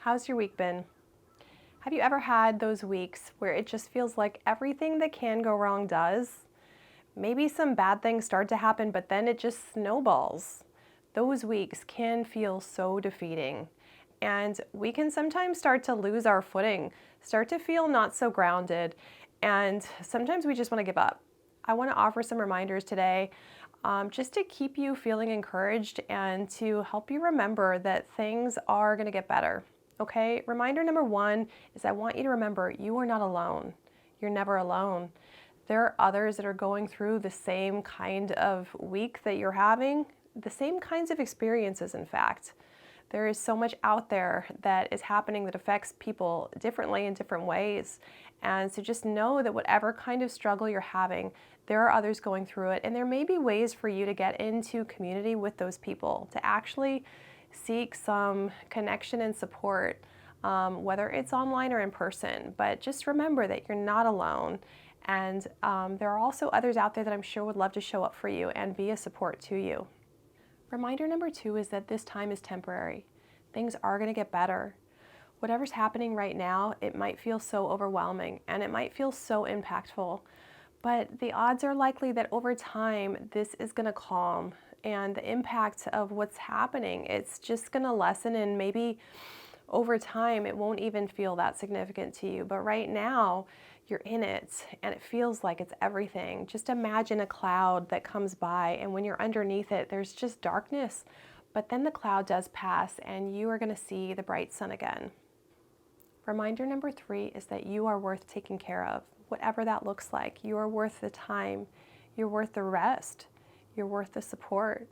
How's your week been? Have you ever had those weeks where it just feels like everything that can go wrong does? Maybe some bad things start to happen, but then it just snowballs. Those weeks can feel so defeating, and we can sometimes start to lose our footing, start to feel not so grounded, and sometimes we just want to give up. I want to offer some reminders today just to keep you feeling encouraged and to help you remember that things are going to get better. Okay, reminder number one is I want you to remember you are not alone. You're never alone. There are others that are going through the same kind of week that you're having, the same kinds of experiences, in fact. There is so much out there that is happening that affects people differently in different ways. And so just know that whatever kind of struggle you're having, there are others going through it. And there may be ways for you to get into community with those people, to actually seek some connection and support, whether it's online or in person. But just remember that you're not alone. And there are also others out there that I'm sure would love to show up for you and be a support to you. Reminder number two is that this time is temporary. Things are going to get better. Whatever's happening right now, it might feel so overwhelming and it might feel so impactful, but the odds are likely that over time this is going to calm, and the impact of what's happening, it's just going to lessen, and maybe over time it won't even feel that significant to you. But right now you're in it and it feels like it's everything. Just imagine a cloud that comes by, and when you're underneath it, there's just darkness. But then the cloud does pass and you are going to see the bright sun again. Reminder number three is that you are worth taking care of, whatever that looks like. You are worth the time. You're worth the rest. You're worth the support.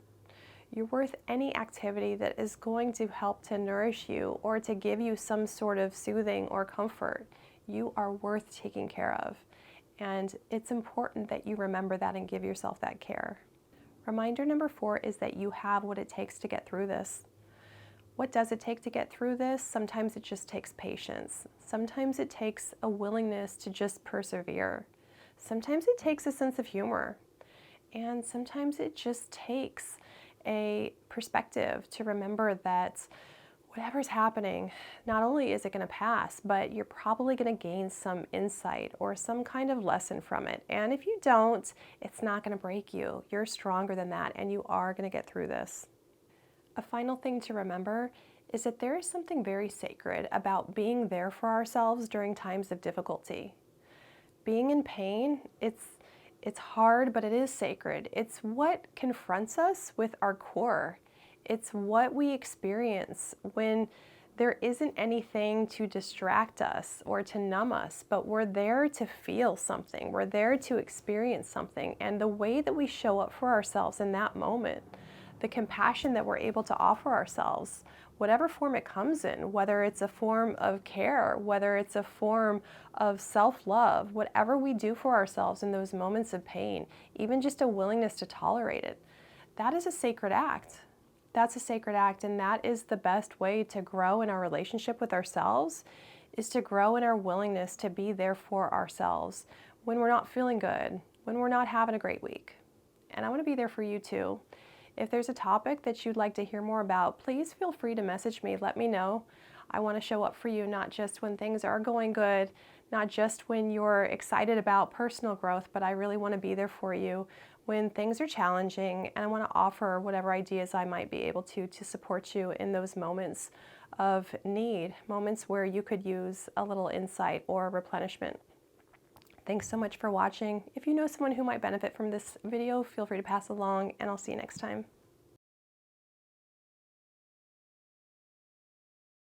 You're worth any activity that is going to help to nourish you or to give you some sort of soothing or comfort. You are worth taking care of. And it's important that you remember that and give yourself that care. Reminder number four is that you have what it takes to get through this. What does it take to get through this? Sometimes it just takes patience. Sometimes it takes a willingness to just persevere. Sometimes it takes a sense of humor. And sometimes it just takes a perspective to remember that whatever's happening, not only is it going to pass, but you're probably going to gain some insight or some kind of lesson from it. And if you don't, it's not going to break you. You're stronger than that, and you are going to get through this. A final thing to remember is that there is something very sacred about being there for ourselves during times of difficulty. Being in pain, it's hard, but it is sacred. It's what confronts us with our core. It's what we experience when there isn't anything to distract us or to numb us, but we're there to feel something. We're there to experience something. And the way that we show up for ourselves in that moment, the compassion that we're able to offer ourselves, whatever form it comes in, whether it's a form of care, whether it's a form of self-love, whatever we do for ourselves in those moments of pain, even just a willingness to tolerate it, that is a sacred act. That's a sacred act, and that is the best way to grow in our relationship with ourselves, is to grow in our willingness to be there for ourselves when we're not feeling good, when we're not having a great week. And I want to be there for you too. If there's a topic that you'd like to hear more about, please feel free to message me. Let me know. I want to show up for you, not just when things are going good, not just when you're excited about personal growth, but I really want to be there for you when things are challenging, and I want to offer whatever ideas I might be able to support you in those moments of need, moments where you could use a little insight or replenishment. Thanks so much for watching. If you know someone who might benefit from this video, feel free to pass along, and I'll see you next time.